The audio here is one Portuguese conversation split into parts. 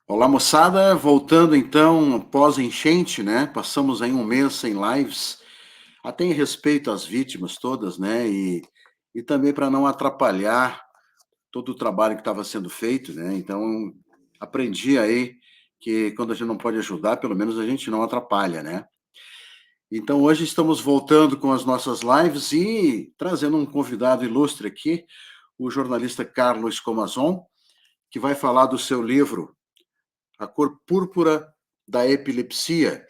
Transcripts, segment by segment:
Olá, moçada. Voltando então, pós-enchente, né? Passamos aí um mês sem lives, até em respeito às vítimas todas, né? E também para não atrapalhar todo o trabalho que estava sendo feito, né? Então, aprendi aí que quando a gente não pode ajudar, pelo menos a gente não atrapalha, né? Então, hoje estamos voltando com as nossas lives e trazendo um convidado ilustre aqui, o jornalista Carlos Comazon, que vai falar do seu livro A Cor Púrpura da Epilepsia.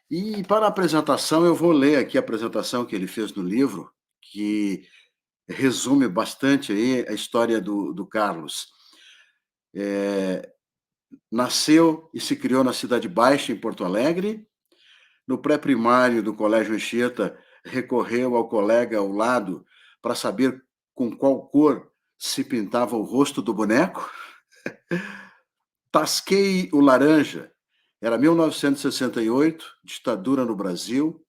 E para a apresentação, eu vou ler aqui a apresentação que ele fez no livro, que resume bastante aí a história do Carlos. Nasceu e se criou na Cidade Baixa, em Porto Alegre. No pré-primário do Colégio Anchieta, recorreu ao colega ao lado para saber com qual cor se pintava o rosto do boneco. Tasquei o laranja. Era 1968, ditadura no Brasil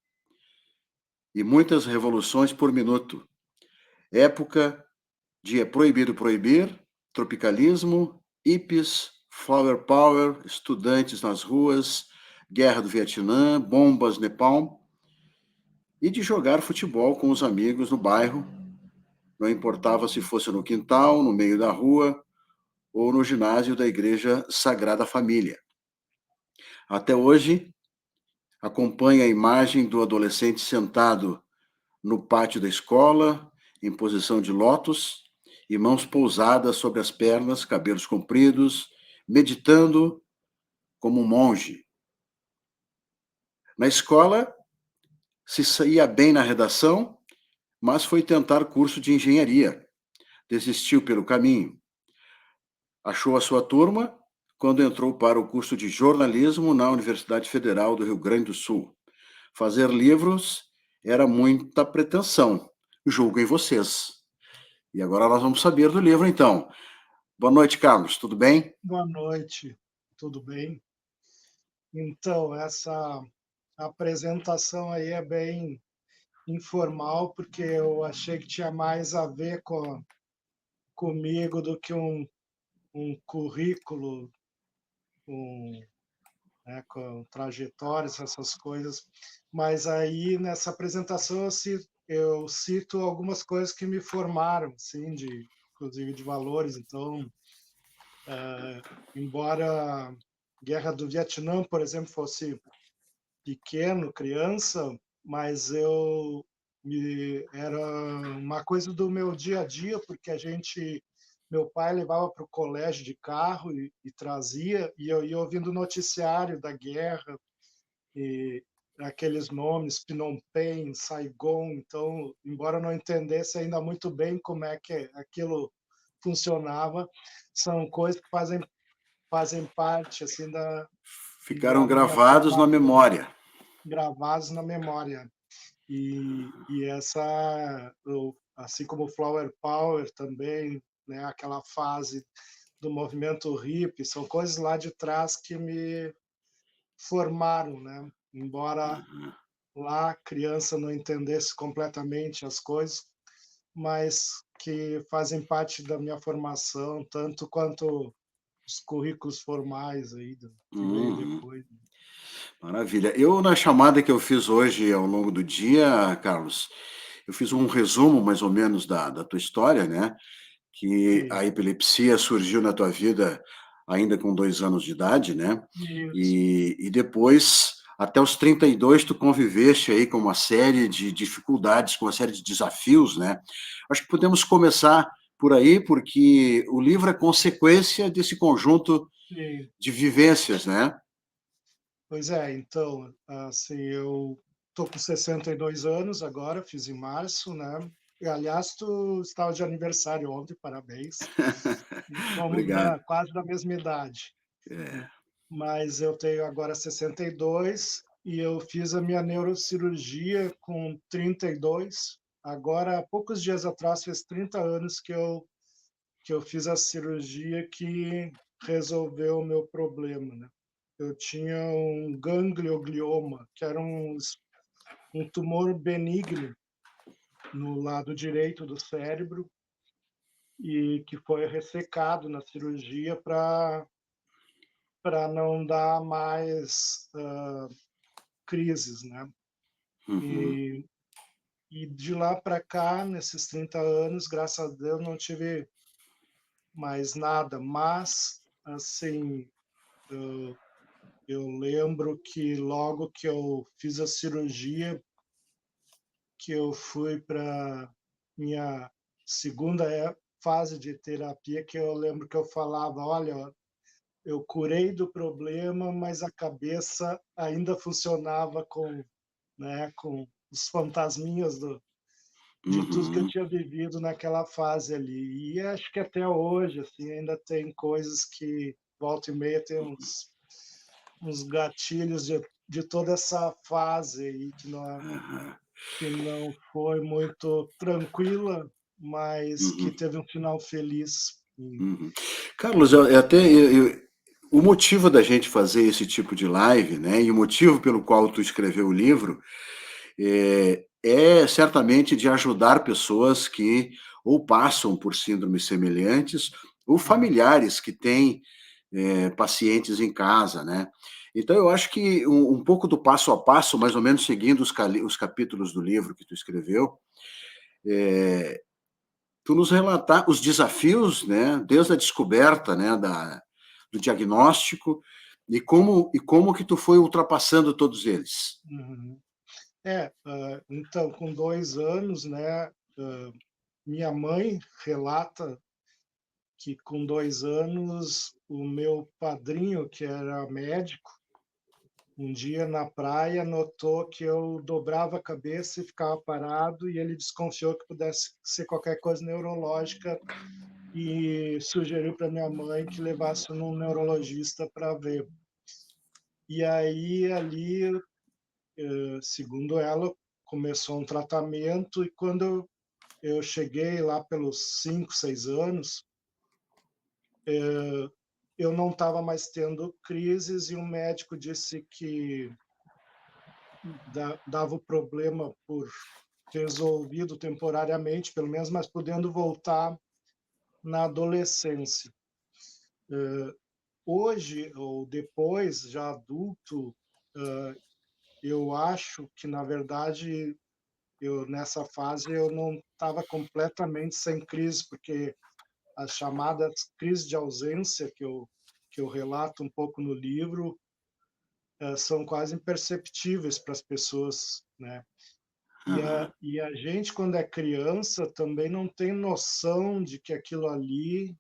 e muitas revoluções por minuto. Época de É Proibido Proibir, tropicalismo, hippies, flower power, estudantes nas ruas, guerra do Vietnã, bombas Nepal e de jogar futebol com os amigos no bairro, não importava se fosse no quintal, no meio da rua ou no ginásio da Igreja Sagrada Família. Até hoje, acompanha a imagem do adolescente sentado no pátio da escola, em posição de lótus, e mãos pousadas sobre as pernas, cabelos compridos, meditando como um monge. Na escola, se saía bem na redação, mas foi tentar curso de engenharia. Desistiu pelo caminho. Achou a sua turma quando entrou para o curso de jornalismo na Universidade Federal do Rio Grande do Sul. Fazer livros era muita pretensão. Julgo em vocês. E agora nós vamos saber do livro, então. Boa noite, Carlos. Tudo bem? Boa noite, tudo bem? Então, essa apresentação aí é bem informal, porque eu achei que tinha mais a ver comigo do que um currículo, com trajetórias, essas coisas. Mas aí, nessa apresentação, eu cito algumas coisas que me formaram, assim, inclusive de valores. Então, embora a Guerra do Vietnã, por exemplo, fosse pequeno, criança, mas era uma coisa do meu dia a dia, porque meu pai levava para o colégio de carro e trazia, e eu ia ouvindo o noticiário da guerra, e aqueles nomes, Phnom Penh, Saigon. Então, embora eu não entendesse ainda muito bem como é que aquilo funcionava, são coisas que fazem parte assim Ficaram da minha gravados na formação, memória. gravados na memória. E assim como o Flower Power também, né, aquela fase do movimento hippie, são coisas lá de trás que me formaram, né? Embora lá criança não entendesse completamente as coisas, mas que fazem parte da minha formação, tanto quanto os currículos formais aí que veio Uhum. depois. Maravilha. Eu, na chamada que eu fiz hoje ao longo do dia, Carlos, eu fiz um resumo mais ou menos da tua história, né? Que Sim, a epilepsia surgiu na tua vida ainda com 2 anos de idade, né? isso. E depois, até os 32, tu conviveste aí com uma série de dificuldades, com uma série de desafios, né? Acho que podemos começar por aí, porque o livro é consequência desse conjunto Sim. de vivências, né? Pois é, então, assim, eu tô com 62 anos agora, fiz em março, né? E, aliás, tu estava de aniversário ontem, parabéns. E somos Obrigado. quase da mesma idade. É. Mas eu tenho agora 62 e eu fiz a minha neurocirurgia com 32. Agora, há poucos dias atrás, fez 30 anos que eu fiz a cirurgia que resolveu o meu problema, né? Eu tinha um ganglioglioma, que era um tumor benigno no lado direito do cérebro e que foi ressecado na cirurgia para não dar mais crises, né? Uhum. E de lá para cá, nesses 30 anos, graças a Deus, não tive mais nada. Mas, assim, eu lembro que logo que eu fiz a cirurgia, que eu fui para minha segunda fase de terapia, que eu lembro que eu falava, olha, eu curei do problema, mas a cabeça ainda funcionava com os fantasminhas de tudo que eu Uhum. tinha vivido naquela fase ali. E acho que até hoje, assim, ainda tem coisas que volta e meia tem uns gatilhos de toda essa fase aí Aham. que não foi muito tranquila, mas que Uhum. teve um final feliz. Uhum. Carlos, o motivo da gente fazer esse tipo de live, né, e o motivo pelo qual tu escreveu o livro, é certamente de ajudar pessoas que ou passam por síndromes semelhantes ou Uhum, familiares que têm pacientes em casa, né? Então, eu acho que um pouco do passo a passo, mais ou menos seguindo os capítulos do livro que tu escreveu, tu nos relatar os desafios, né, desde a descoberta, né, do diagnóstico e como que tu foi ultrapassando todos eles. uhum. Então, com 2 anos, né, minha mãe relata que com 2 anos o meu padrinho, que era médico, um dia na praia notou que eu dobrava a cabeça e ficava parado, e ele desconfiou que pudesse ser qualquer coisa neurológica e sugeriu para minha mãe que levasse num neurologista para ver. E aí ali, segundo ela, começou um tratamento, e quando eu cheguei lá pelos 5, 6 anos, eu não estava mais tendo crises, e o médico disse que dava o problema por resolvido temporariamente, pelo menos, mas podendo voltar na adolescência. Hoje, ou depois, já adulto, eu acho que, na verdade, nessa fase eu não estava completamente sem crise, porque as chamadas crises de ausência, que eu relato um pouco no livro, são quase imperceptíveis para as pessoas, né? Aham. E a gente, quando é criança, também não tem noção de que aquilo ali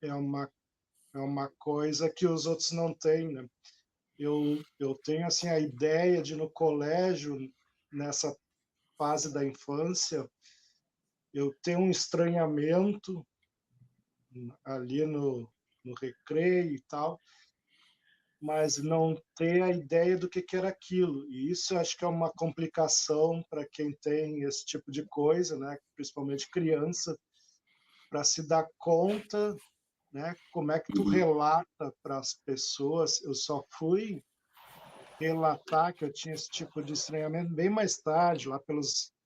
é uma coisa que os outros não têm, né? Eu tenho assim a ideia de no colégio, nessa fase da infância, eu ter um estranhamento ali no recreio e tal, mas não ter a ideia do que era aquilo. E isso eu acho que é uma complicação para quem tem esse tipo de coisa, né? Principalmente criança, para se dar conta, né? Como é que tu Uhum. relata para as pessoas? Eu só fui relatar que eu tinha esse tipo de estranhamento bem mais tarde, lá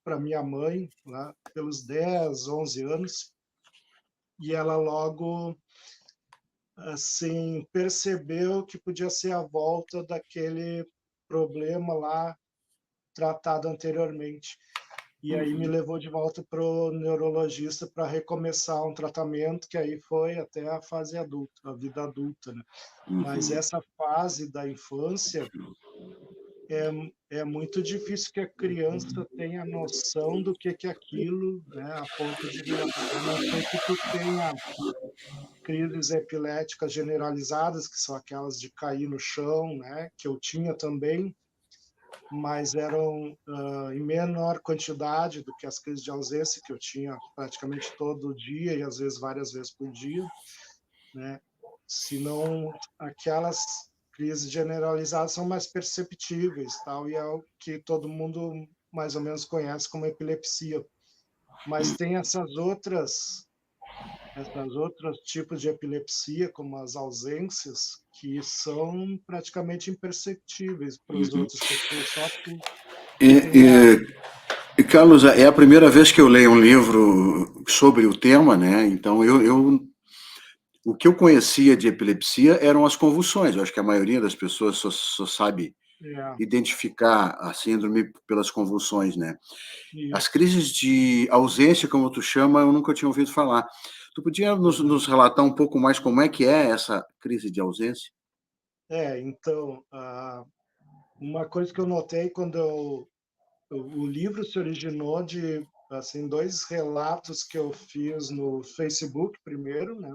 para minha mãe, lá pelos 10, 11 anos, e ela logo assim percebeu que podia ser a volta daquele problema lá tratado anteriormente. E aí me Uhum. levou de volta para o neurologista para recomeçar um tratamento que aí foi até a fase adulta, a vida adulta, né? Mas Uhum. essa fase da infância é, é muito difícil que a criança tenha noção do que é aquilo, né, a ponto de relatar. A não ser que tu tenha crises epiléticas generalizadas, que são aquelas de cair no chão, né, que eu tinha também, mas eram em menor quantidade do que as crises de ausência, que eu tinha praticamente todo dia e às vezes várias vezes por dia, né? Senão aquelas crises generalizadas são mais perceptíveis, tal, e é o que todo mundo mais ou menos conhece como epilepsia. Mas tem essas outros tipos de epilepsia, como as ausências, que são praticamente imperceptíveis para as Uhum. outras pessoas, só E, tu e, relata. e, Carlos, é a primeira vez que eu leio um livro sobre o tema, né? Então, eu O que eu conhecia de epilepsia eram as convulsões. Eu acho que a maioria das pessoas só sabe É, identificar a síndrome pelas convulsões, né. As isso. crises de ausência, como tu chama, eu nunca tinha ouvido falar. Tu podia nos relatar um pouco mais como é que é essa crise de ausência? Então, uma coisa que eu notei quando o livro se originou de, assim, 2 relatos que eu fiz no Facebook primeiro, né,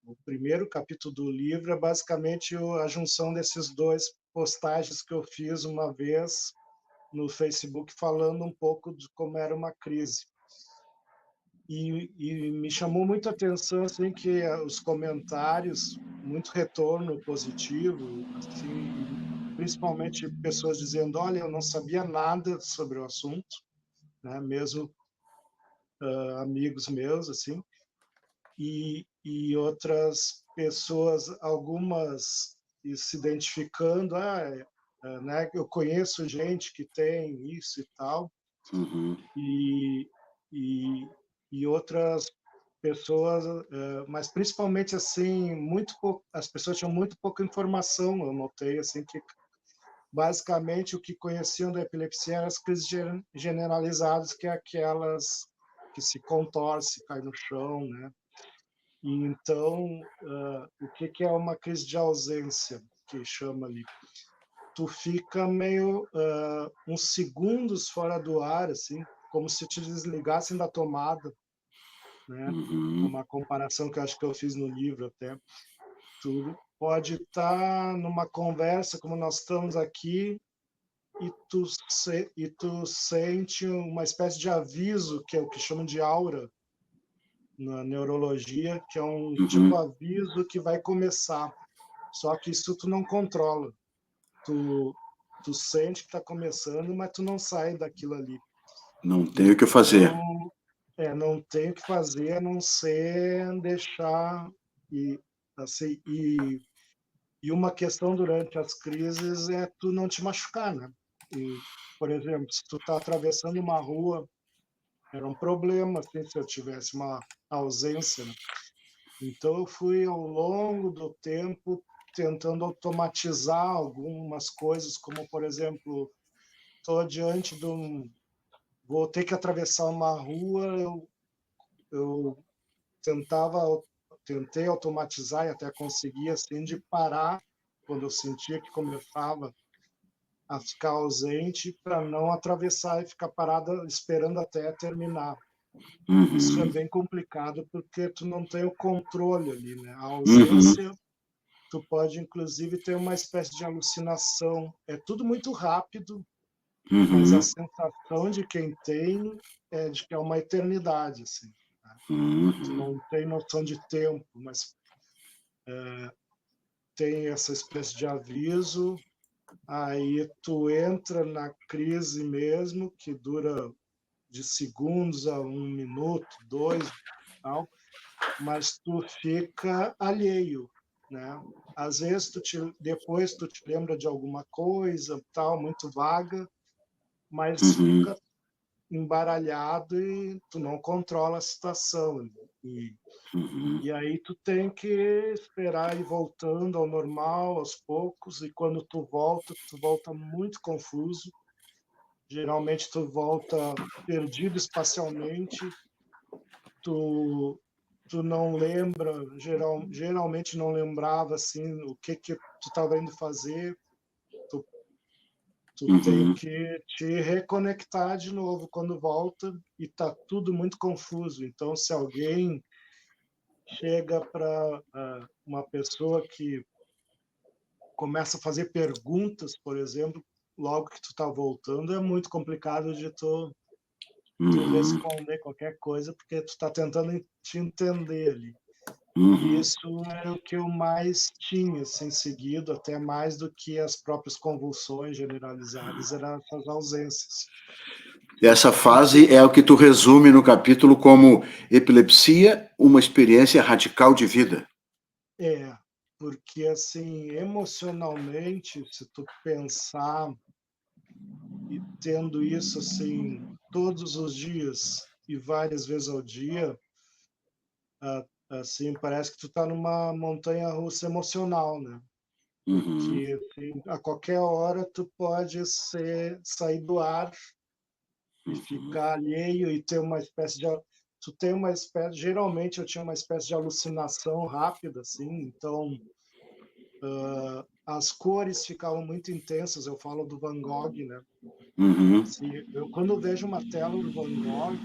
o primeiro capítulo do livro é basicamente a junção desses 2 postagens que eu fiz uma vez no Facebook falando um pouco de como era uma crise. E me chamou muito a atenção, assim, que os comentários, muito retorno positivo, assim, e principalmente pessoas dizendo: "Olha, eu não sabia nada sobre o assunto", né, mesmo, amigos meus, assim, e outras pessoas, algumas se identificando: né, eu conheço gente que tem isso e tal", Uhum, e e e outras pessoas, mas principalmente, assim, muito pouco as pessoas tinham muito pouca informação, eu notei, assim, que basicamente o que conheciam da epilepsia eram as crises generalizadas, que é aquelas que se contorce, cai no chão, né. E então, o que que é uma crise de ausência, que chama ali? Tu fica meio, uns segundos fora do ar, assim, como se te desligassem da tomada, né. É uhum, uma comparação que eu acho que eu fiz no livro até. Tu pode estar numa conversa como nós estamos aqui e tu sente uma espécie de aviso, que é o que chamam de aura na neurologia, que é um tipo uhum. aviso que vai começar. Só que isso tu não controla. Tu tu sente que está começando, mas tu não sai daquilo ali. Não tenho o que fazer. Então, não tem o que fazer a não ser deixar e, assim, e uma questão durante as crises é tu não te machucar, né. E, por exemplo, se tu tá atravessando uma rua, era um problema, assim, se eu tivesse uma ausência, né. Então eu fui ao longo do tempo tentando automatizar algumas coisas, como, por exemplo, estou diante de um vou ter que atravessar uma rua, eu tentava tentei automatizar e até consegui, assim, de parar quando eu sentia que começava a ficar ausente, para não atravessar e ficar parada esperando até terminar. Isso é Uhum, bem complicado, porque tu não tem o controle ali, né. A uhum, ausência, tu pode inclusive ter uma espécie de alucinação. É tudo muito rápido, mas a uhum, sensação de quem tem é de que é uma eternidade, assim, né. Tu uhum, não tem noção de tempo, mas tem essa espécie de aviso, aí tu entra na crise mesmo, que dura de segundos a 1 minuto, 2, tal, mas tu fica alheio, né. Às vezes depois tu te lembra de alguma coisa, tal, muito vaga, mas uhum, fica embaralhado e tu não controla a situação. E uhum, e aí tu tem que esperar ir voltando ao normal aos poucos, e quando tu volta muito confuso. Geralmente tu volta perdido espacialmente, tu tu não lembra, geralmente não lembrava, assim, o que que tu estava indo fazer, tu tu tem uhum, que te reconectar de novo quando volta e tá tudo muito confuso. Então, se alguém chega para uma pessoa que começa a fazer perguntas, por exemplo, logo que tu tá voltando, é muito complicado de tu uhum, responder qualquer coisa, porque tu está tentando te entender ali. E uhum. isso era o que eu mais tinha, assim, seguido, até mais do que as próprias convulsões generalizadas, eram essas ausências. Essa E tu fase é o que tu resume no capítulo como epilepsia, uma experiência radical de vida. porque, assim, emocionalmente, se tu pensar e tendo isso, assim, todos os dias e várias vezes ao dia, assim, parece que tu tá numa montanha-russa emocional, né, Uhum. porque, assim, a qualquer hora tu pode sair do ar e Uhum. ficar alheio e ter uma espécie de tu tem uma espécie geralmente eu tinha uma espécie de alucinação rápida, assim, então, as cores ficavam muito intensas, eu falo do Van Gogh, né, Uhum. assim, eu quando vejo uma tela do Van Gogh,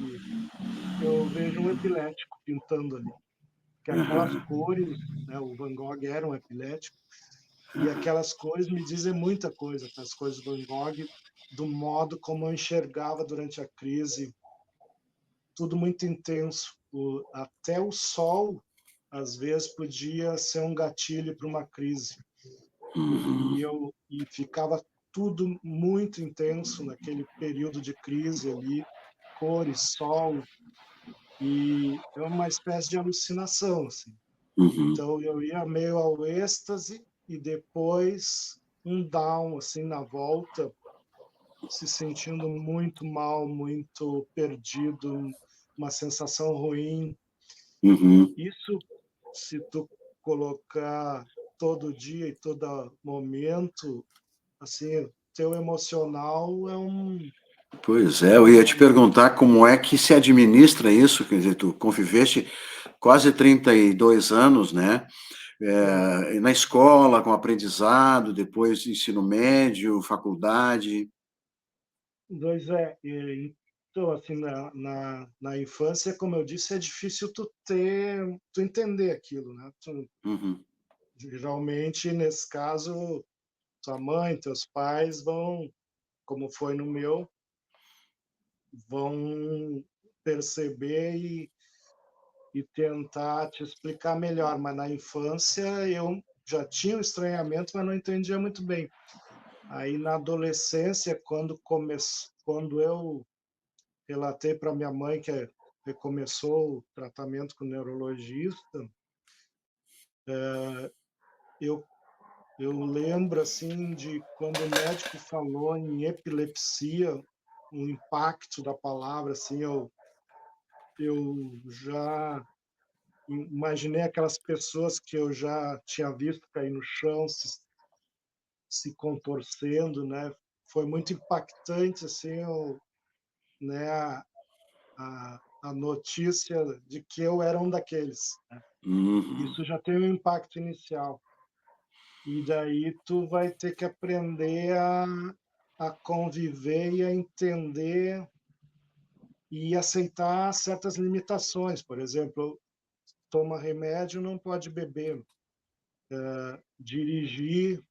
eu vejo um epilético pintando ali, que aquelas Aham. cores, né, o Van Gogh era um epilético, e aquelas cores me dizem muita coisa, aquelas cores do Van Gogh, do modo como eu enxergava durante a crise, tudo muito intenso. Até o sol, às vezes, podia ser um gatilho para uma crise. Uhum. E ficava tudo muito intenso naquele período de crise ali, cores, sol, e é uma espécie de alucinação, assim. Uhum. Então eu ia meio ao êxtase e depois um down, assim, na volta, se sentindo muito mal, muito perdido, uma sensação ruim. Uhum. Isso, se tu colocar todo dia e todo momento, assim, teu emocional Pois é, é eu ia te um perguntar como é que se administra isso, quer dizer, tu conviveste quase 32 anos, né? é, Na escola, com aprendizado, depois ensino médio, faculdade. pois é, então, assim, na infância, como eu disse, é difícil tu entender aquilo, né. Tu Uhum. geralmente, nesse caso, tua mãe, teus pais vão, como foi no meu, vão perceber e tentar te explicar melhor, mas na infância eu já tinha o estranhamento, mas não entendia muito bem. Aí na adolescência, quando eu relatei para minha mãe que recomeçou o tratamento com o neurologista, eu eu lembro, assim, de quando o médico falou em epilepsia, o impacto da palavra, assim, eu já imaginei aquelas pessoas que eu já tinha visto cair no chão, se contorcendo, né. Foi muito impactante, assim, né, a notícia de que eu era um daqueles, né. Uhum. Isso já tem um impacto inicial. E daí tu vai ter que aprender a conviver e a entender e aceitar certas limitações. Por exemplo, toma remédio, não pode beber. Dirigir,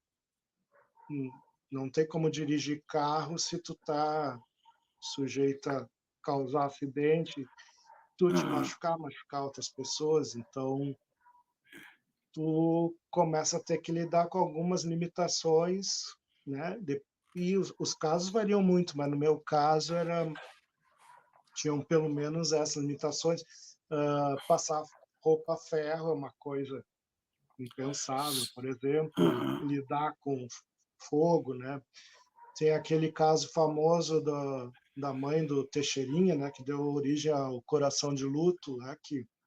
não tem como dirigir carro se tu tá sujeito a causar acidente, tu te Aham. machucar, machucar outras pessoas. Então, tu começa a ter que lidar com algumas limitações, né? E os casos variam muito, mas no meu caso tinham pelo menos essas limitações. Passar roupa a ferro é uma coisa impensável, por exemplo, Aham. lidar com fogo, né? Tem aquele caso famoso da mãe do Teixeirinha, né, que deu origem ao Coração de Luto, né,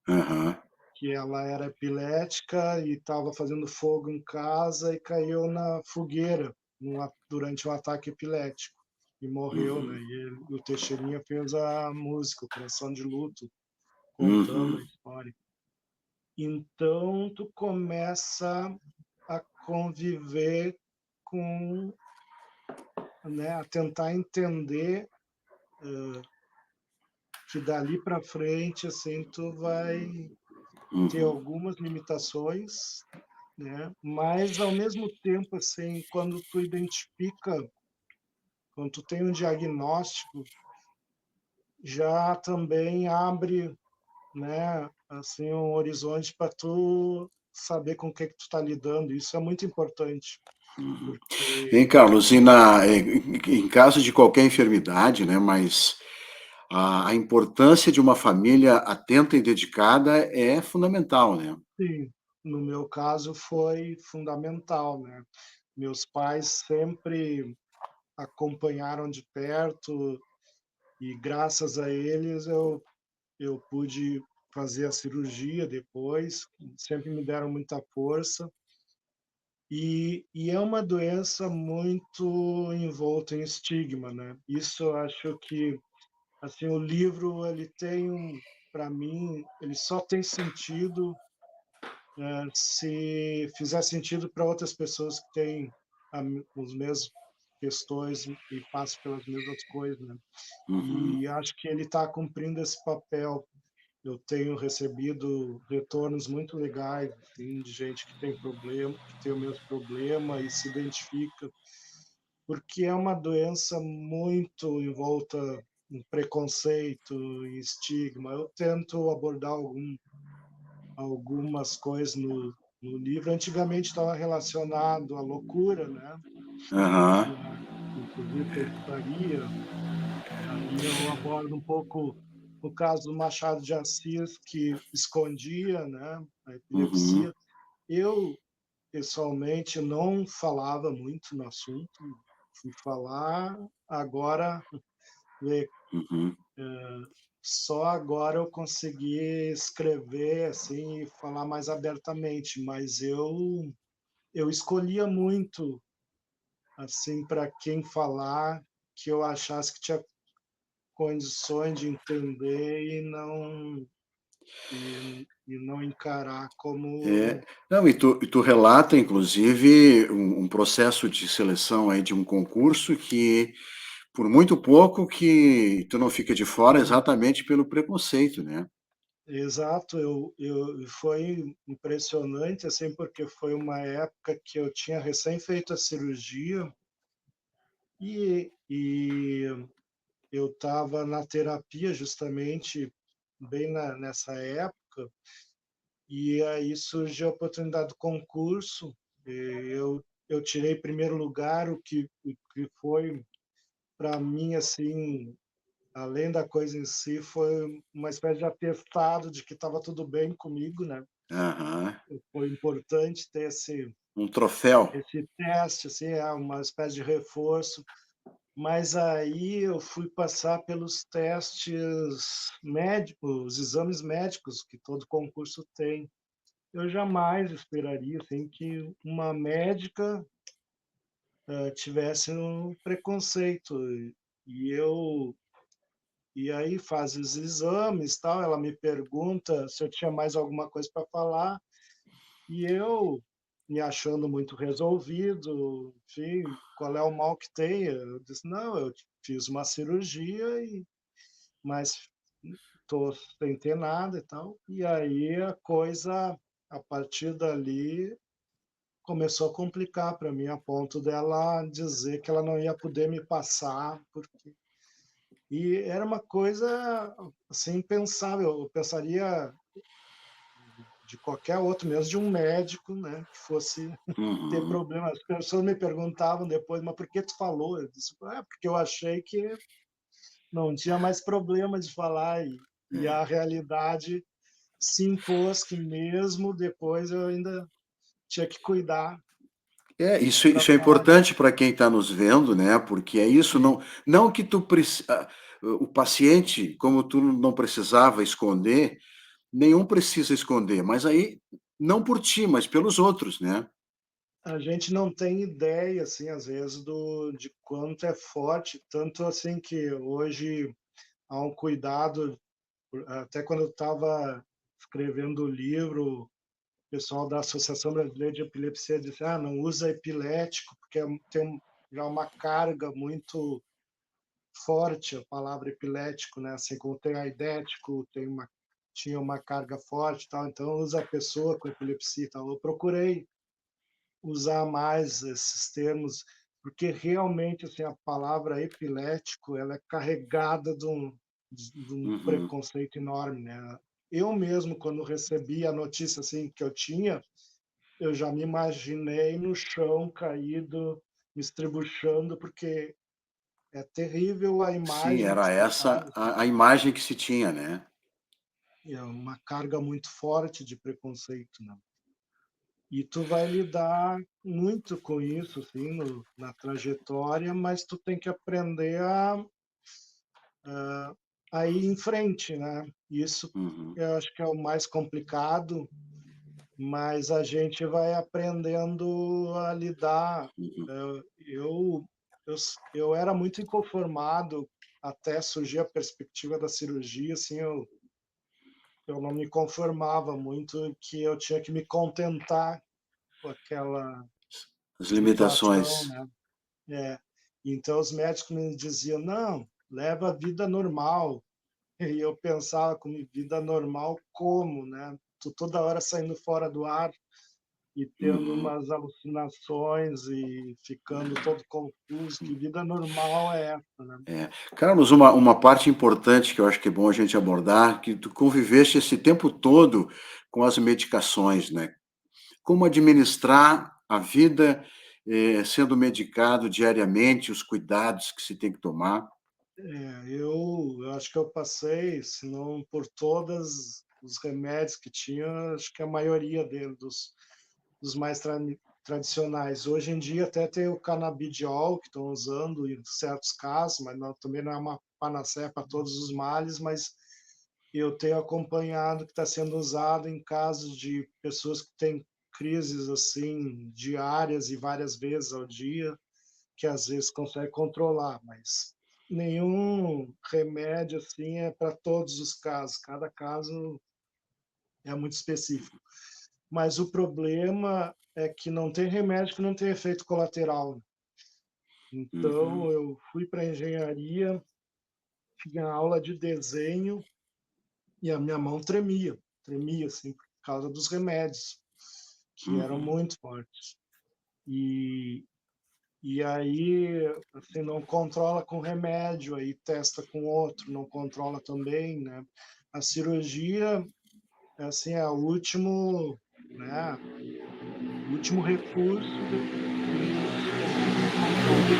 Aham. que ela era epilética e estava fazendo fogo em casa e caiu na fogueira durante um ataque epilético e morreu, né? Uhum. E o Teixeirinha fez a música, o Coração de Luto, contando a Uhum. história. Então tu começa a conviver com, né, a tentar entender que dali para frente, assim, tu vai ter Uhum. algumas limitações, né, mas ao mesmo tempo, assim, quando tu tem um diagnóstico, já também abre, né, assim, um horizonte para tu saber com o que tu tá lidando, isso é muito importante, Hein, porque Carlos, em caso de qualquer enfermidade, né, mas a importância de uma família atenta e dedicada é fundamental, né? sim, no meu caso foi fundamental, né. Meus pais sempre acompanharam de perto e graças a eles eu pude fazer a cirurgia depois, sempre me deram muita força. E é uma doença muito envolta em estigma, né. Isso eu acho que, assim, o livro ele tem para mim, ele só tem sentido, se fizer sentido para outras pessoas que têm os mesmos questões e passam pelas mesmas coisas, né. Uhum. E acho que ele está cumprindo esse papel. Eu tenho recebido retornos muito legais, assim, de gente que tem problema, que tem o mesmo problema e se identifica, porque é uma doença muito envolta em preconceito, em estigma. Eu tento abordar algumas coisas no livro. Antigamente estava relacionado à loucura, né, Aham. e inclusive feitiçaria. Aí eu abordo um pouco o caso do Machado de Assis, que escondia, né, a Uhum. epilepsia. Eu, pessoalmente, não falava muito no assunto, fui falar agora, vê, Uhum. só agora eu consegui escrever, assim, e falar mais abertamente, mas eu escolhia muito, assim, para quem falar, que eu achasse que tinha condições de entender e não encarar É. como Não, e tu relata, inclusive, um processo de seleção aí de um concurso que, por muito pouco que tu não fica de fora exatamente pelo preconceito, né. exato, eu foi impressionante, assim, porque foi uma época que eu tinha recém feito a cirurgia e eu estava na terapia justamente bem nessa época, e aí surgiu a oportunidade do concurso, e eu tirei primeiro lugar, o que foi para mim, assim, além da coisa em si, foi uma espécie de atestado de que estava tudo bem comigo, né. Aham. Foi importante ter Um troféu. esse teste, assim, uma espécie de reforço, mas aí eu fui passar pelos testes médicos, os exames médicos que todo concurso tem. Eu jamais esperaria, assim, que uma médica, tivesse um preconceito e eu e aí faz os exames, tal, ela me pergunta se eu tinha mais alguma coisa para falar, e eu, me achando muito resolvido, enfim, qual é o mal que tem? Eu disse: "Não, eu fiz uma cirurgia mas tô sem ter nada e tal". E aí a coisa, a partir dali, começou a complicar para mim, a ponto dela dizer que ela não ia poder me passar, porque e era uma coisa, assim, impensável. Eu pensaria de qualquer outro, mesmo de um médico, né, que fosse ter Uhum. problema. As pessoas me perguntavam depois: "Mas por que tu falou?" Eu disse: "Ah, porque eu achei que não tinha mais problema de falar", e É. a realidade se impôs, que mesmo depois eu ainda tinha que cuidar É, isso para isso é falar. importante para quem está nos vendo, né, porque é isso, Sim, não que o paciente, como tu não precisava esconder, nenhum precisa esconder, mas aí não por ti, mas pelos outros, né. a gente não tem ideia, assim, às vezes, de quanto é forte, tanto assim que hoje há um cuidado. Até quando eu estava escrevendo o livro, o pessoal da Associação Brasileira de Epilepsia disse: "Ah, não usa epilético, porque tem já uma carga muito forte a palavra epilético, né, assim como tem aidético, tinha uma carga forte e tal, então usa a pessoa com epilepsia e tal". Eu procurei usar mais esses termos, porque realmente, assim, a palavra epilético, ela é carregada de um Uhum. preconceito enorme, né. Eu mesmo, quando recebi a notícia, assim, que eu tinha, eu já me imaginei no chão caído, me estribuchando, porque é terrível a Sim, imagem que era se essa faz, a imagem que se tinha, né. é uma carga muito forte de preconceito, né. E tu vai lidar muito com isso, assim, na trajetória, mas tu tem que aprender aí em frente, né. Isso Uhum, eu acho que é o mais complicado, mas a gente vai aprendendo a lidar. uhum, Eu era muito inconformado até surgir a perspectiva da cirurgia, assim, eu não me conformava muito que eu tinha que me contentar com aquela as situação, limitações. né. É. Então os médicos me diziam: "Não, leva a vida normal". E eu pensava comigo: "Vida normal como, né? Tô toda hora saindo fora do ar e tendo Uhum. umas alucinações e ficando todo confuso, que vida normal é essa, né?". É. Carlos, uma parte importante que eu acho que é bom a gente abordar, que tu conviveste esse tempo todo com as medicações, né? Como administrar a vida, sendo medicado diariamente, os cuidados que se tem que tomar. Eu acho que eu passei, se não por todas os remédios que tinha, acho que a maioria deles, dos mais tradicionais. Hoje em dia até tem o canabidiol que estão usando em certos casos, mas também não é uma panaceia para todos os males, mas eu tenho acompanhado que está sendo usado em casos de pessoas que têm crises assim diárias e várias vezes ao dia, que às vezes consegue controlar, mas nenhum remédio assim é para todos os casos. Cada caso é muito específico. Mas o problema é que não tem remédio que não tem efeito colateral. Uhum, Então eu fui para a engenharia, tinha aula de desenho e a minha mão tremia, tremia assim por causa dos remédios, que eram uhum, muito fortes. E e aí, assim, não controla com remédio, aí testa com outro, não controla também, né. A cirurgia, assim, é o último, né, o último recurso e a gente não controla.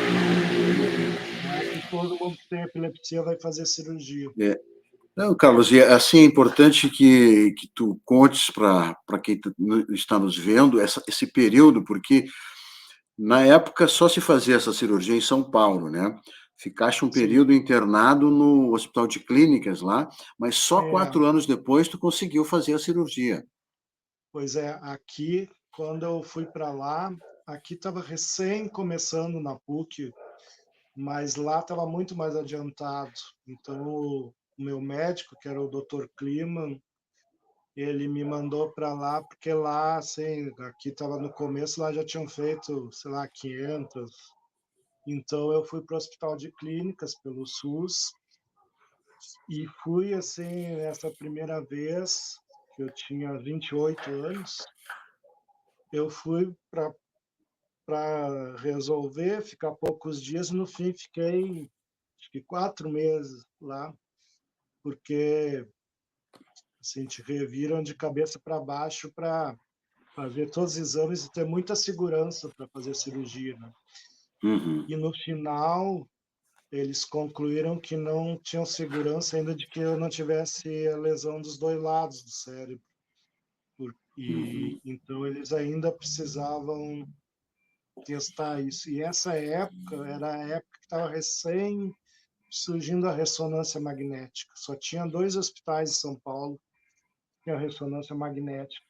Não é que todo mundo que tem epilepsia vai fazer cirurgia. é. Não, Carlos, e assim é importante que tu contes para quem está nos vendo esse período, porque na época só se fazia essa cirurgia em São Paulo, né? Ficaste um Sim, período internado no Hospital de Clínicas lá, mas só é, 4 anos depois tu conseguiu fazer a cirurgia. pois é, aqui, quando eu fui para lá, aqui estava recém começando na PUC, mas lá estava muito mais adiantado. Então, o meu médico, que era o Dr. Kliman, ele me mandou para lá, porque lá, assim, aqui estava no começo, lá já tinham feito, sei lá, 500. Então, eu fui para o Hospital de Clínicas pelo SUS e fui, assim, essa primeira vez, que eu tinha 28 anos, eu fui para resolver, ficar poucos dias, no fim fiquei, acho que 4 meses lá, porque, assim, te reviram de cabeça para baixo para fazer todos os exames e ter muita segurança para fazer a cirurgia, né. Uhum, E no final, eles concluíram que não tinham segurança ainda de que eu não tivesse a lesão dos 2 lados do cérebro, uhum, então eles ainda precisavam testar isso. E essa época era a época que estava recém surgindo a ressonância magnética. Só tinha 2 hospitais em São Paulo que tinham ressonância magnética.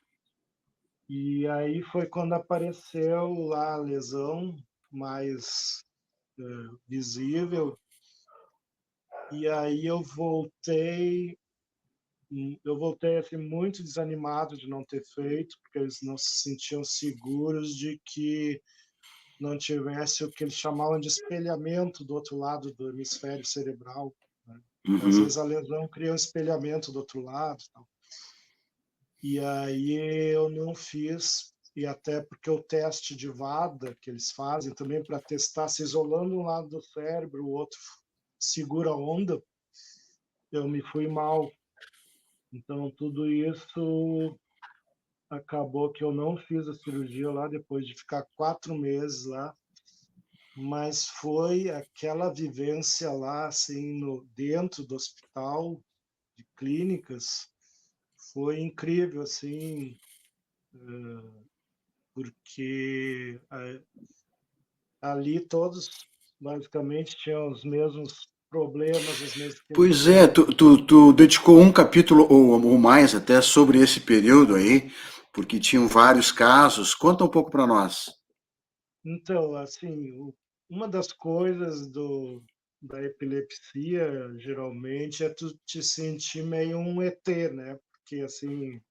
E aí foi quando apareceu lá a lesão mais visível. E aí eu voltei assim muito desanimado de não ter feito, porque eles não se sentiam seguros de que não tivesse o que eles chamavam de espelhamento do outro lado do hemisfério cerebral, né. Às vezes uhum, a lesão cria um espelhamento do outro lado, tal. E aí eu não fiz, e até porque o teste de VADA que eles fazem também para testar se isolando um lado do cérebro, o outro segura a onda, eu me fui mal. Então tudo isso acabou que eu não fiz a cirurgia lá depois de ficar 4 meses lá, mas foi aquela vivência lá, assim, no dentro do hospital de clínicas, foi incrível, assim, porque ali todos basicamente tinham os mesmos. problemas, os meus Pois é, questões. tu dedicou um capítulo ou mais até sobre esse período aí, porque tinham vários casos. Conta um pouco para nós. Então, assim, uma das coisas da epilepsia, geralmente, é tu te sentir meio um ET, né? Porque, assim,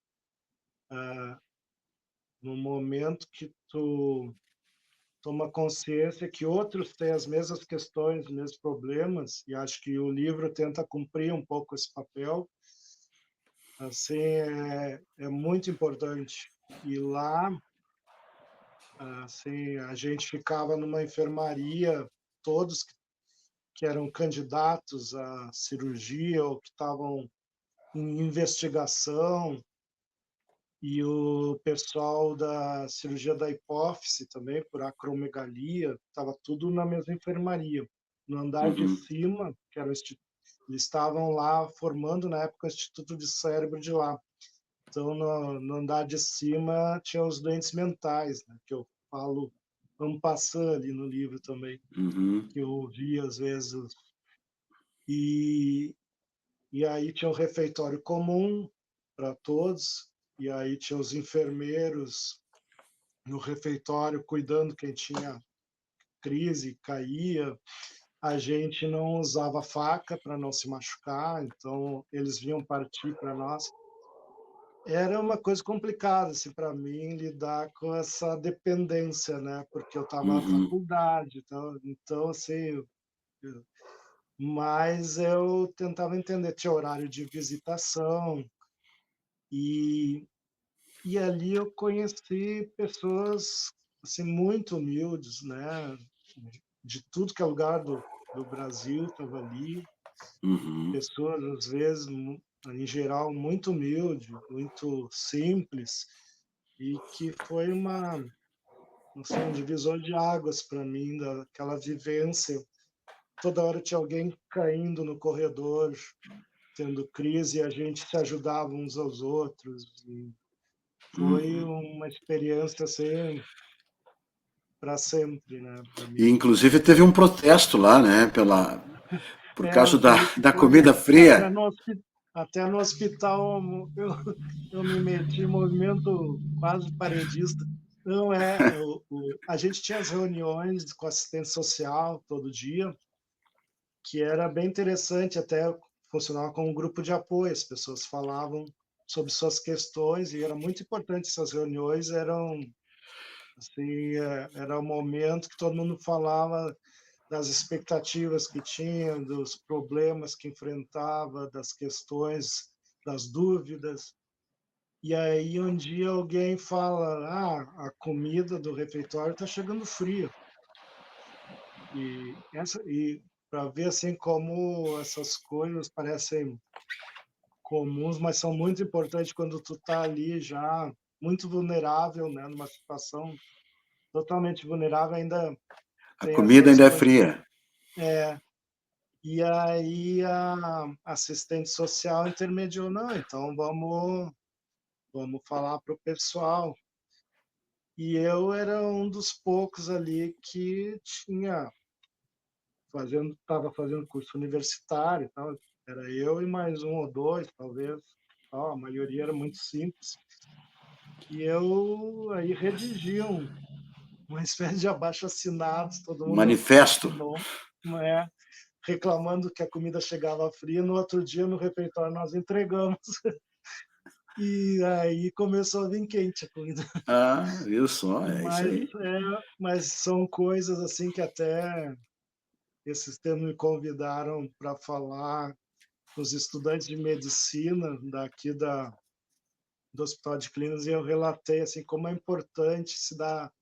ah, no momento que tu toma consciência que outros têm as mesmas questões, os mesmos problemas, e acho que o livro tenta cumprir um pouco esse papel, assim, é muito importante. E lá, assim, a gente ficava numa enfermaria, todos que eram candidatos à cirurgia ou que estavam em investigação, e o pessoal da cirurgia da hipófise também, por acromegalia, estava tudo na mesma enfermaria. No andar de Uhum, cima, que era eles estavam lá formando na época o Instituto de Cérebro de lá. Então, no andar de cima tinha os doentes mentais, né, que eu falo en passant ali no livro também, uhum, que eu vi às vezes. E, e aí tinha o refeitório comum para todos, e aí tinha os enfermeiros no refeitório cuidando quem tinha crise, caía. A gente não usava faca para não se machucar, então eles vinham partir para nós. Era uma coisa complicada assim, para mim lidar com essa dependência, né? Porque eu estava na uhum, faculdade, então assim, mas eu tentava entender, tinha horário de visitação, e, e ali eu conheci pessoas assim, muito humildes, né? De tudo que é lugar do Brasil estava ali, uhum, pessoas às vezes, em geral, muito humilde, muito simples, e que foi assim, um divisor de águas para mim, daquela vivência. Toda hora tinha alguém caindo no corredor, tendo crise, e a gente se ajudava uns aos outros. E foi uhum. uma experiência assim para sempre, né, para E mim. inclusive teve um protesto lá, né, por É, causa eu vi que da foi comida fria. até no hospital eu me meti em movimento quase paredista. Não é, a gente tinha as reuniões com assistente social todo dia, que era bem interessante, até funcionava como um grupo de apoio, as pessoas falavam sobre suas questões e era muito importante essas reuniões, eram assim, era o momento que todo mundo falava das expectativas que tinha, dos problemas que enfrentava, das questões, das dúvidas. E aí um dia alguém fala: "Ah, a comida do refeitório está chegando fria". E para ver assim como essas coisas parecem comuns, mas são muito importantes quando tu tá ali já muito vulnerável, né, numa situação totalmente vulnerável, ainda A tem comida essas ainda é coisas. fria. É, e aí a assistente social intermediou: "Não, então vamos falar para o pessoal". E eu era um dos poucos ali que tinha estava fazendo curso universitário e tal, era eu e mais um ou 2 talvez, tal, a maioria era muito simples. E eu aí redigi uma espécie de abaixo-assinados, todo mundo Manifesto. assinou, é, reclamando que a comida chegava fria. No outro dia, no refeitório, nós entregamos. E aí começou a vir quente a comida. Ah, viu só? É isso Mas, aí. mas são coisas assim que até esses tempos me convidaram para falar com os estudantes de medicina daqui do Hospital de Clínicas, e eu relatei assim como é importante se dar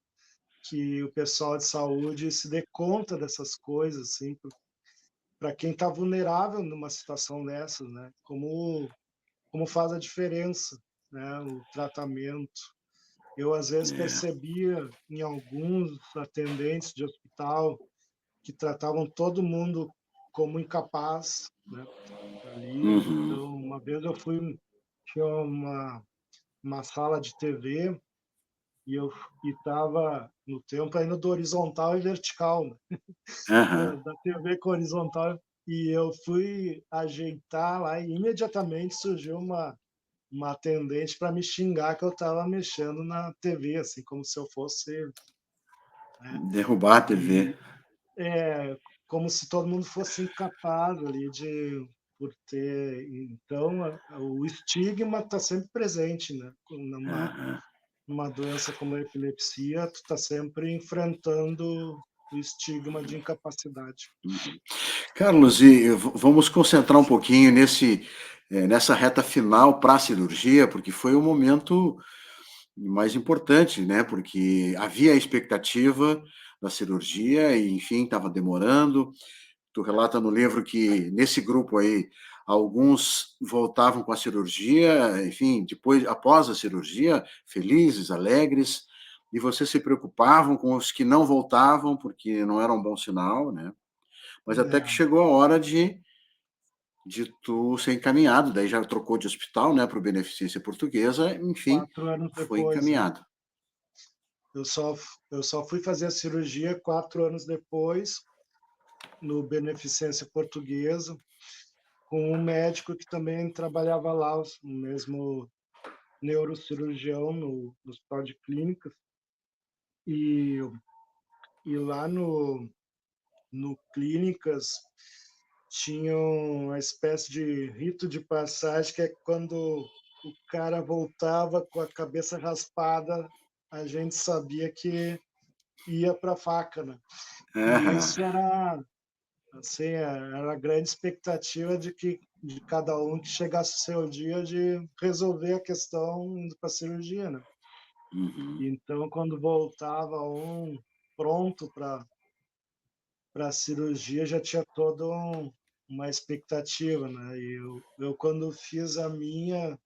que o pessoal de saúde se dê conta dessas coisas, assim, para quem está vulnerável numa situação dessas, né? Como faz a diferença, né? O tratamento. Eu às vezes É. percebia em alguns atendentes de hospital que tratavam todo mundo como incapaz, né? Ali, Uhum. então uma vez eu fui, tinha uma sala de TV, e eu estava no tempo ainda do horizontal e vertical, né? Aham. Da TV com horizontal. E eu fui ajeitar lá e imediatamente surgiu uma atendente para me xingar que eu estava mexendo na TV, assim, como se eu fosse, né, Derrubar a TV. e é, como se todo mundo fosse incapaz ali de por ter então, o estigma está sempre presente, né, Aham. numa doença como a epilepsia, tu está sempre enfrentando o estigma de incapacidade. Carlos, e vamos concentrar um pouquinho nessa reta final para a cirurgia, porque foi o momento mais importante, né? Porque havia a expectativa da cirurgia e, enfim, estava demorando. Tu relata no livro que nesse grupo aí alguns voltavam com a cirurgia, enfim, depois, após a cirurgia, felizes, alegres, e vocês se preocupavam com os que não voltavam, porque não era um bom sinal, né? Mas até que É, chegou a hora de tu ser encaminhado, daí já trocou de hospital, né, para o Beneficência Portuguesa, enfim, 4 anos foi depois, né. encaminhado. Eu só fui fazer a cirurgia 4 anos depois, no Beneficência Portuguesa, com um médico que também trabalhava lá, o mesmo neurocirurgião no Hospital de Clínicas. E lá no Clínicas tinha uma espécie de rito de passagem, que é quando o cara voltava com a cabeça raspada, a gente sabia que ia para a faca, né. E Aham. isso era, assim, era a grande expectativa de cada um que chegasse o seu dia de resolver a questão indo para a cirurgia, né. Uhum. Então, quando voltava um pronto para a cirurgia, já tinha toda uma expectativa, né. E eu quando fiz a minha,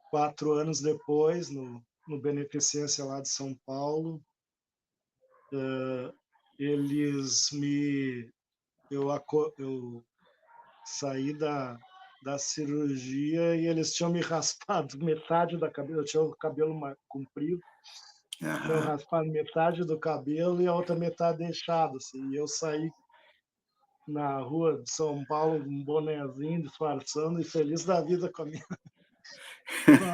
4 anos depois, no Beneficência lá de São Paulo, eles me eu saí da cirurgia e eles tinham me raspado metade da cabeça. Eu tinha o cabelo comprido, tinham Aham. raspado metade do cabelo e a outra metade deixado, assim. E eu saí na rua de São Paulo com um bonezinho, disfarçando e feliz da vida com a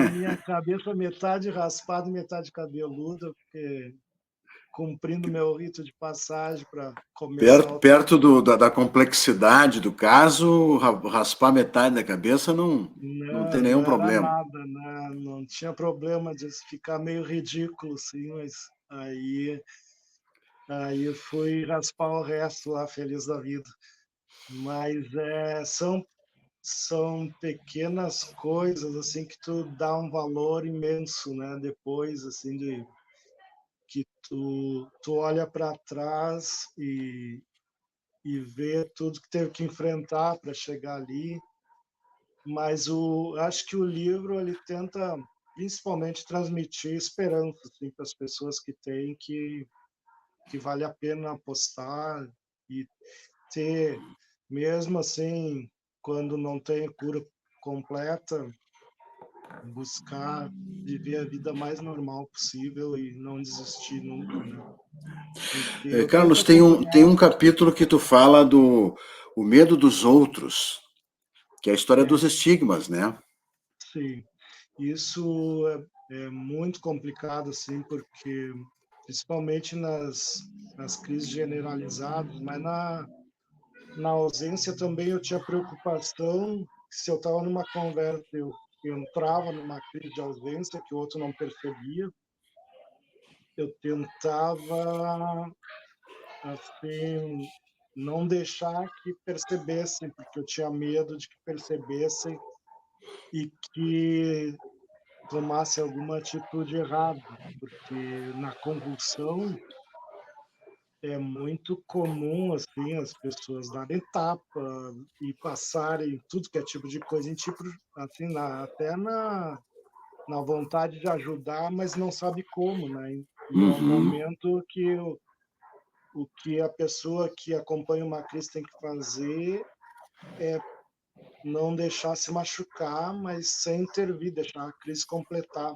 minha cabeça metade raspada e metade cabeluda, porque cumprindo meu rito de passagem para começar Perto, outra perto vida. da complexidade do caso, raspar metade da cabeça não tem Não, nenhum não era problema. nada, não tinha problema de ficar meio ridículo, assim, mas aí fui raspar o resto lá, feliz da vida. Mas, são pequenas coisas, assim, que tu dá um valor imenso, né, depois, assim, de que tu olha para trás e vê tudo que teve que enfrentar para chegar ali. Mas acho que o livro ele tenta principalmente transmitir esperança, assim, para as pessoas que têm que vale a pena apostar e ter, mesmo assim, quando não tem cura completa, buscar viver a vida mais normal possível e não desistir nunca, né. Porque eu tento Carlos, tem um acompanhar. capítulo que tu fala do o medo dos outros, que é a história É, dos estigmas, né? sim. Isso é muito complicado, assim, porque principalmente nas crises generalizadas, mas na ausência também eu tinha preocupação que se eu estava numa conversa, eu entrava numa crise de ausência que o outro não percebia, eu tentava, assim, não deixar que percebessem, porque eu tinha medo de que percebessem e que tomasse alguma atitude errada, porque na convulsão é muito comum, assim, as pessoas darem tapa e passarem tudo que é tipo de coisa em tipo, assim, até na vontade de ajudar, mas não sabe como, né? E é um Uhum, momento que o que a pessoa que acompanha uma crise tem que fazer é não deixar se machucar, mas sem intervir, deixar a crise completar.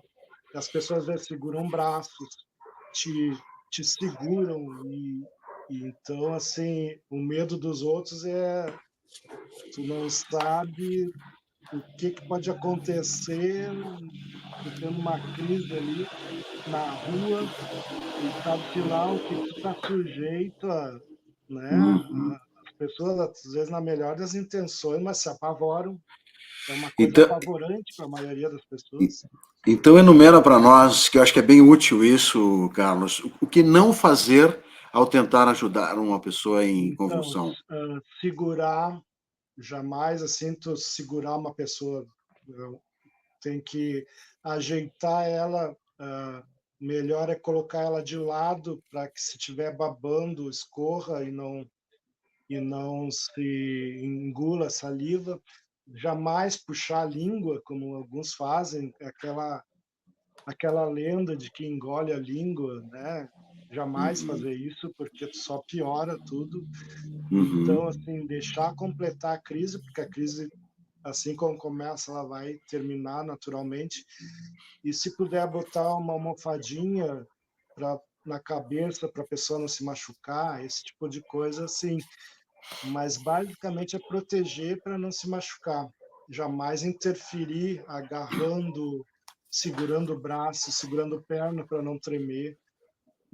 As pessoas, às vezes, seguram braços, te seguram e então, assim, o medo dos outros Tu não sabe o que pode acontecer, tu tendo uma crise ali na rua, e sabe-se lá o que tu está sujeito a, né? Uhum. As pessoas, às vezes, na melhor das intenções, mas se apavoram. É uma coisa Então, apavorante para a maioria das e- pessoas. então enumera para nós, que eu acho que é bem útil isso, Carlos, o que não fazer ao tentar ajudar uma pessoa em Então, convulsão. segurar, jamais assim, tu segurar uma pessoa, tem que ajeitar ela, melhor é colocar ela de lado para que se tiver babando, escorra e não se engula a saliva. Jamais puxar a língua, como alguns fazem, aquela lenda de que engole a língua, né? Jamais Uhum. fazer isso, porque tu só piora tudo. Uhum. Então, assim, deixar completar a crise, porque a crise, assim como começa, ela vai terminar naturalmente. E se puder botar uma almofadinha na cabeça para a pessoa não se machucar, esse tipo de coisa, assim. Mas basicamente é proteger para não se machucar. Jamais interferir agarrando, segurando o braço, segurando a perna para não tremer.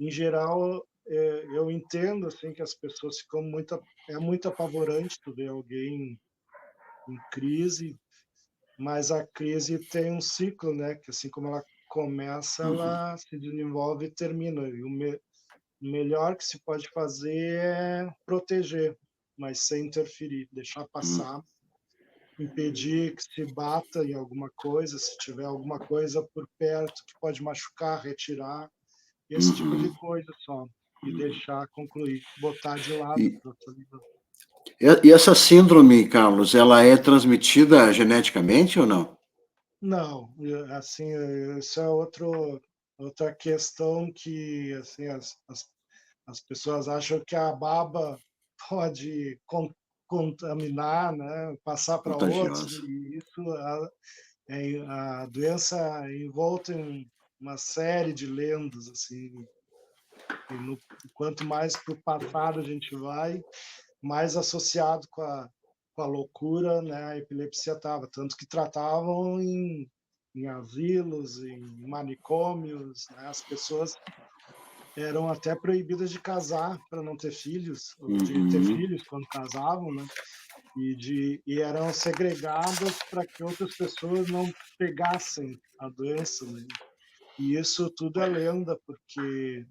Em geral, eu entendo assim que as pessoas ficam muito apavorante tu ver alguém em crise, mas a crise tem um ciclo, né? Que assim como ela começa, Uhum. ela se desenvolve e termina. E o melhor que se pode fazer é proteger, mas sem interferir, deixar Uhum. passar, impedir que se bata em alguma coisa, se tiver alguma coisa por perto que pode machucar, retirar, esse tipo de Uhum. coisa só. E deixar concluir, botar de lado E, para outra. e essa síndrome, Carlos, ela é transmitida geneticamente ou não? Não, assim, isso é outra questão que, assim, as pessoas acham que a baba pode contaminar, né, passar para outros, Contagiosa. e isso, a doença é envolta em uma série de lendas, assim, e quanto mais para o passado a gente vai, mais associado com a loucura, né, a epilepsia estava, tanto que tratavam em asilos, em manicômios, né, as pessoas eram até proibidas de casar para não ter filhos, ou de ter Uhum. filhos quando casavam, né, e eram segregadas para que outras pessoas não pegassem a doença, né. E isso tudo é lenda, porque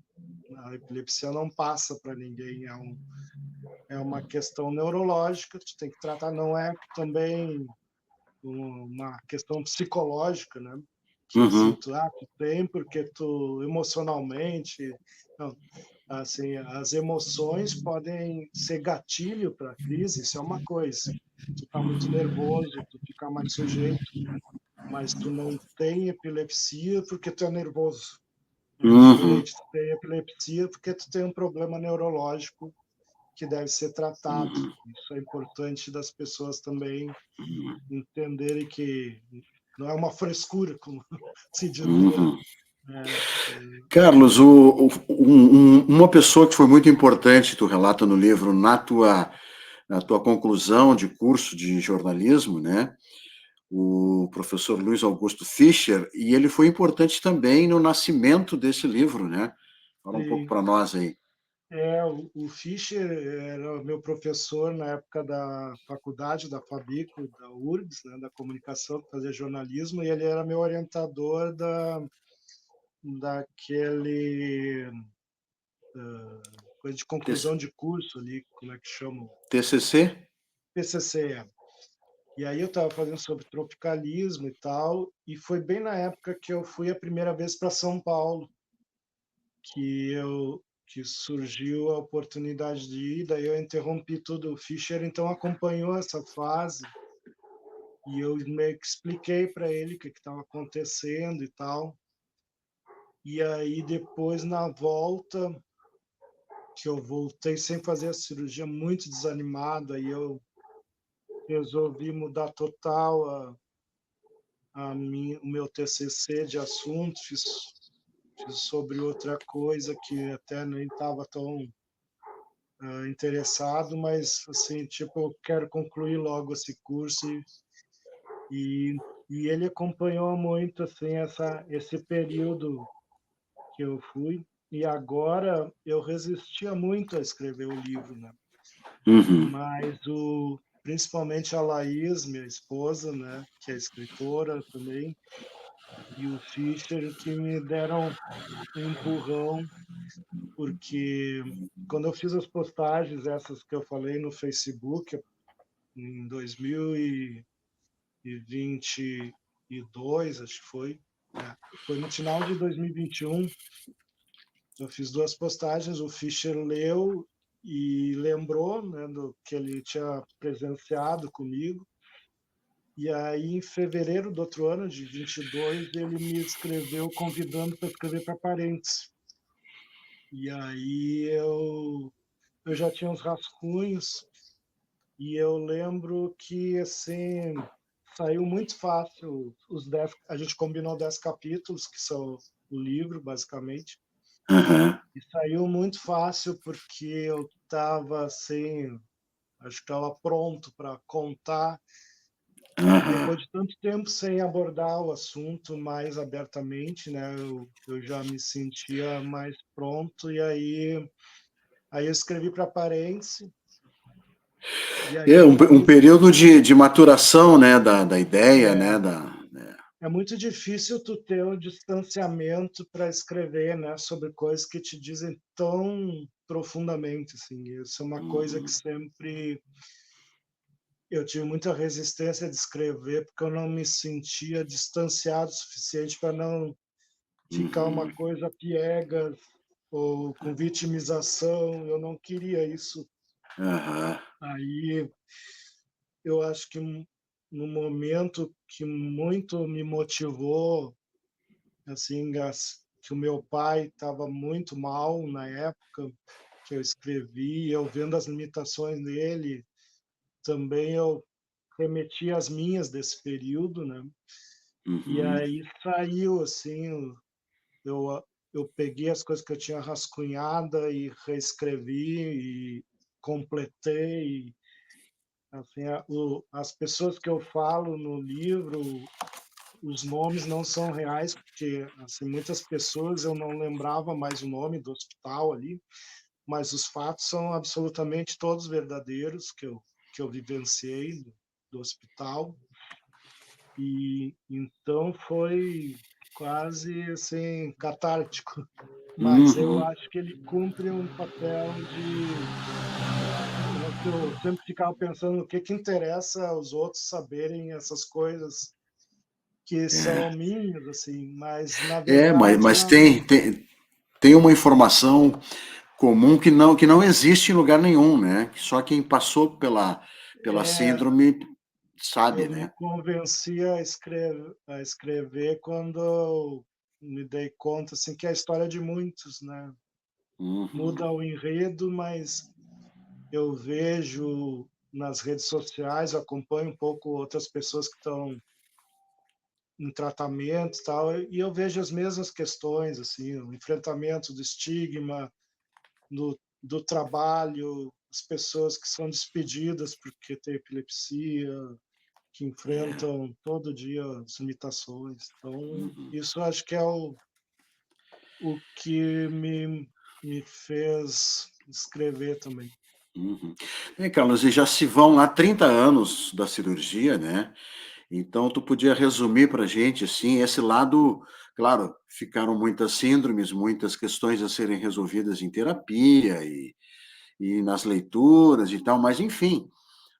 a epilepsia não passa para ninguém, é uma questão neurológica, tu tem que tratar, não é também uma questão psicológica, né? Que assim, Uhum. tu tem porque tu emocionalmente, não, assim, as emoções podem ser gatilho para a crise, isso é uma coisa. Tu tá muito nervoso, tu fica mais sujeito, mas tu não tem epilepsia porque tu é nervoso. É Uhum. diferente, tu tem epilepsia porque tu tem um problema neurológico que deve ser tratado. Uhum. Isso é importante das pessoas também entenderem que não é uma frescura, como se dizia. Uhum. É, Carlos, uma pessoa que foi muito importante, tu relata no livro, na tua conclusão de curso de jornalismo, né? O professor Luiz Augusto Fischer, e ele foi importante também no nascimento desse livro, né? Fala um pouco sim. para nós aí. O Fischer era meu professor na época da faculdade, da Fabico, da URGS, né, da comunicação, que fazia jornalismo, e ele era meu orientador daquele coisa de conclusão de curso ali, como é que chama? TCC? PCC. E aí eu estava fazendo sobre tropicalismo e tal, e foi bem na época que eu fui a primeira vez para São Paulo, que surgiu a oportunidade de ir, daí eu interrompi tudo. O Fischer então acompanhou essa fase e eu meio que expliquei para ele o que estava acontecendo e tal. E aí depois na volta, que eu voltei sem fazer a cirurgia, muito desanimado, aí eu resolvi mudar total o meu TCC de assunto, fiz sobre outra coisa que até nem estava tão interessado, mas assim, tipo, eu quero concluir logo esse curso e, e ele acompanhou muito assim esse período que eu fui e agora eu resistia muito a escrever o livro, né? Uhum. Mas principalmente a Laís, minha esposa, né, que é escritora também, e o Fischer que me deram um empurrão, porque quando eu fiz as postagens, essas que eu falei no Facebook, em 2022, acho que foi, foi no final de 2021, eu fiz duas postagens, o Fischer leu e lembrou, né, do que ele tinha presenciado comigo. E aí, em fevereiro do outro ano, de 22, ele me escreveu convidando para escrever para parentes. E aí eu já tinha uns rascunhos e eu lembro que assim saiu muito fácil os 10, a gente combinou 10 capítulos, que são o livro, basicamente. Aham. E saiu muito fácil porque eu estava assim, acho que estava pronto para contar. Aham. Depois de tanto tempo sem abordar o assunto mais abertamente, né, eu já me sentia mais pronto e aí eu escrevi para parentes e aí É a um Laís período de maturação, né, da ideia, é, né, é muito difícil tu ter o distanciamento para escrever, né, sobre coisas que te dizem tão profundamente, assim. Isso é uma coisa que Uhum. sempre eu tive muita resistência de escrever porque eu não me sentia distanciado o suficiente para não ficar uma Uhum. coisa piegas ou com vitimização, eu não queria isso. Aham. Aí eu acho que no momento que muito me motivou, assim, que o meu pai estava muito mal na época que eu escrevi, eu vendo as limitações dele, também eu remeti às minhas desse período, né? E Uhum. aí saiu assim, eu eu peguei as coisas que eu tinha rascunhada e reescrevi e completei. E, assim, as pessoas que eu falo no livro, os nomes não são reais, porque assim, muitas pessoas eu não lembrava mais o nome do hospital ali, mas os fatos são absolutamente todos verdadeiros que eu vivenciei do hospital. E então foi quase assim catártico. Mas eu Uhum. acho que ele cumpre um papel de que eu sempre ficava pensando o que que interessa aos outros saberem essas coisas que são É. minhas, assim, mas na É, verdade mas tem uma informação comum que não existe em lugar nenhum, né? Que só quem passou pela é, síndrome sabe, eu me né? convenci a escrever quando eu me dei conta assim que é a história de muitos, né? Uhum. Muda o enredo, mas eu vejo nas redes sociais, eu acompanho um pouco outras pessoas que estão em tratamento e tal, e eu vejo as mesmas questões, assim, o enfrentamento do estigma, do trabalho, as pessoas que são despedidas porque têm epilepsia, que enfrentam todo dia as limitações. Então, Uhum. isso acho que é o que me fez escrever também. Uhum. É, Carlos, e já se vão lá 30 anos da cirurgia, né? Então, tu podia resumir para a gente, assim, esse lado, claro, ficaram muitas síndromes, muitas questões a serem resolvidas em terapia e nas leituras e tal, mas, enfim,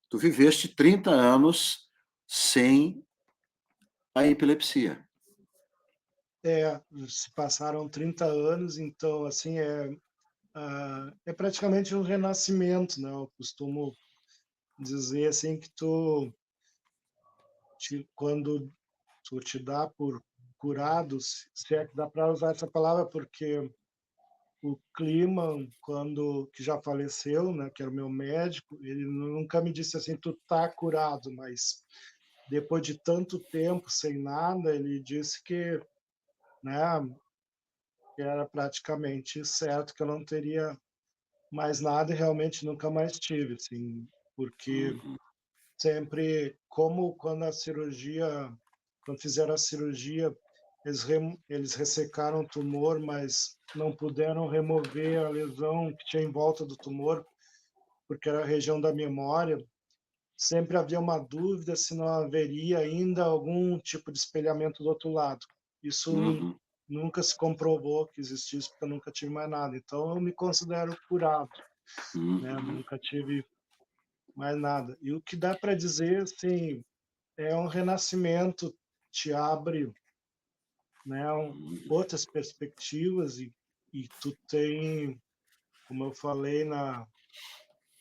tu viveste 30 anos sem a epilepsia. Se passaram 30 anos, então, assim, é praticamente um renascimento, né? Eu costumo dizer, assim, que quando tu te dá por curado, se é que dá para usar essa palavra, porque o Kliman, quando que já faleceu, né, que era o meu médico, ele nunca me disse assim, tu tá curado, mas depois de tanto tempo sem nada, ele disse que, né, que era praticamente certo que eu não teria mais nada e realmente nunca mais tive, assim, porque Uhum. sempre como quando fizeram a cirurgia, eles ressecaram o tumor, mas não puderam remover a lesão que tinha em volta do tumor, porque era a região da memória. Sempre havia uma dúvida se não haveria ainda algum tipo de espelhamento do outro lado. Isso Uhum. nunca se comprovou que existisse, porque eu nunca tive mais nada. Então eu me considero curado, né, Uhum. nunca tive mais nada. E o que dá para dizer, assim, é um renascimento, te abre, né, outras perspectivas e tu tem, como eu falei na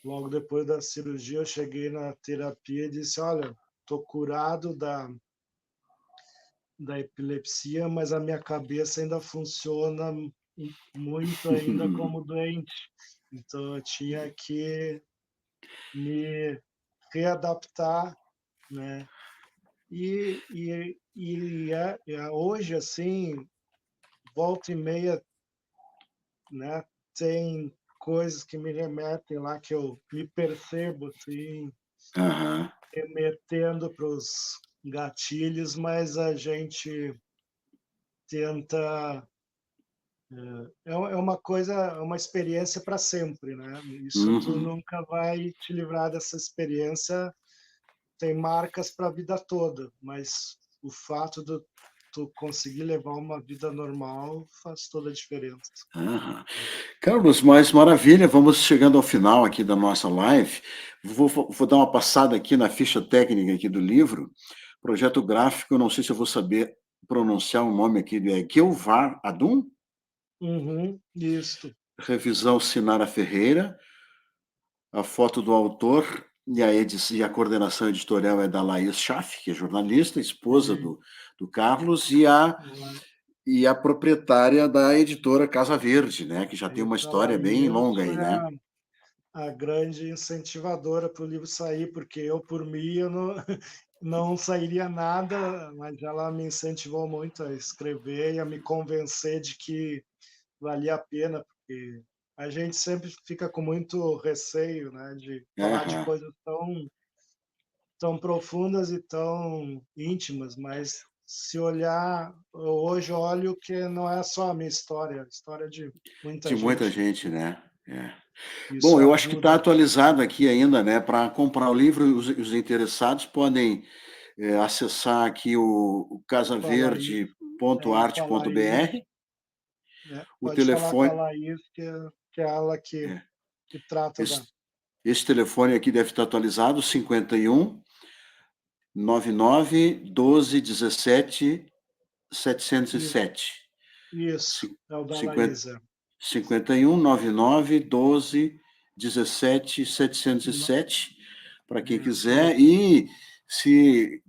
logo depois da cirurgia, eu cheguei na terapia e disse: "Olha, tô curado da epilepsia, mas a minha cabeça ainda funciona muito ainda Uhum. como doente". Então eu tinha que me readaptar, né. Hoje, assim, volta e meia, né, tem coisas que me remetem lá, que eu me percebo, assim, Aham. remetendo para os gatilhos, mas a gente tenta é uma coisa, é uma experiência para sempre, né. Isso tu Uhum. nunca vai te livrar dessa experiência, tem marcas para a vida toda, mas o fato de tu conseguir levar uma vida normal faz toda a diferença. Aham. Carlos, mas maravilha, vamos chegando ao final aqui da nossa live. Vou dar uma passada aqui na ficha técnica aqui do livro. Projeto gráfico, não sei se eu vou saber pronunciar o nome aqui, é Guilvar Adum? Uhum, isso. Revisão Sinara Ferreira, a foto do autor e a coordenação editorial é da Laís Schaff, que é jornalista, esposa Sim, do Carlos, e a proprietária da editora Casa Verde, né, que já tem uma isso. A história bem Laís longa aí, foi né? a grande incentivadora para o livro sair, porque eu, por mim, eu não não sairia nada, mas ela me incentivou muito a escrever e a me convencer de que valia a pena, porque a gente sempre fica com muito receio, né, de falar de Aham. coisas tão profundas e tão íntimas, mas se olhar hoje eu olho que não é só a minha história, é a história de muita De muita gente, gente, né? É. Bom, isso eu acho que está ajuda. atualizado aqui ainda, né? Para comprar o livro, os interessados podem acessar aqui o Falar isso, com a Laís, casaverde.arte.br, o pode falar com a telefone. Laís que é ela É, que trata da esse, esse telefone aqui deve estar atualizado, 51 99 12 17 isso, 707. isso, é o da 50, Laís, é. 51 99 12 17 707, para quem Isso, quiser. E se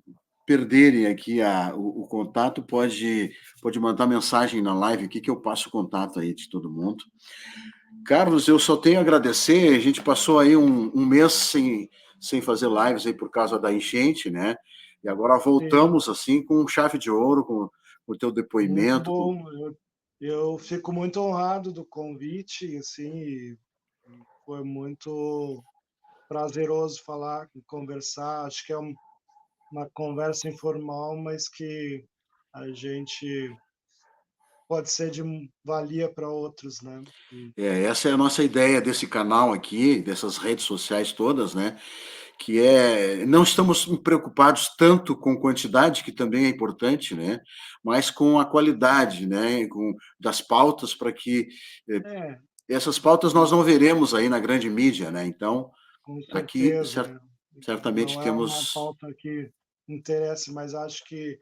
perderem aqui o contato, pode mandar mensagem na live aqui que eu passo o contato aí de todo mundo. Carlos, eu só tenho a agradecer. A gente passou aí um mês sem fazer lives aí por causa da enchente, né? E agora sim, voltamos assim com chave de ouro, com o teu muito depoimento. bom. Eu fico muito honrado do convite, assim, e foi muito prazeroso falar e conversar. Acho que é uma conversa informal, mas que a gente pode ser de valia para outros, né. Essa é a nossa ideia desse canal aqui, dessas redes sociais todas, né? Que não estamos preocupados tanto com quantidade, que também é importante, né? Mas com a qualidade, né? Das pautas, para que É, essas pautas nós não veremos aí na grande mídia, né? Então, com aqui certeza. certamente Não é uma temos. pauta que interesse, mas acho que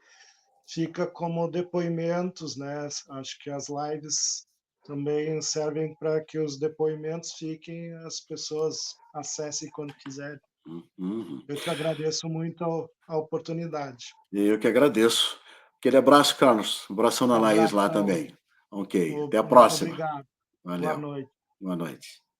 fica como depoimentos, né. Acho que as lives também servem para que os depoimentos fiquem, as pessoas acessem quando quiserem. Uhum. Eu te agradeço muito a oportunidade. Eu que agradeço. Aquele abraço, Carlos. Um abração na Laís lá Abração, também. Ok, até a muito próxima. obrigado. Boa Valeu. noite. Boa noite.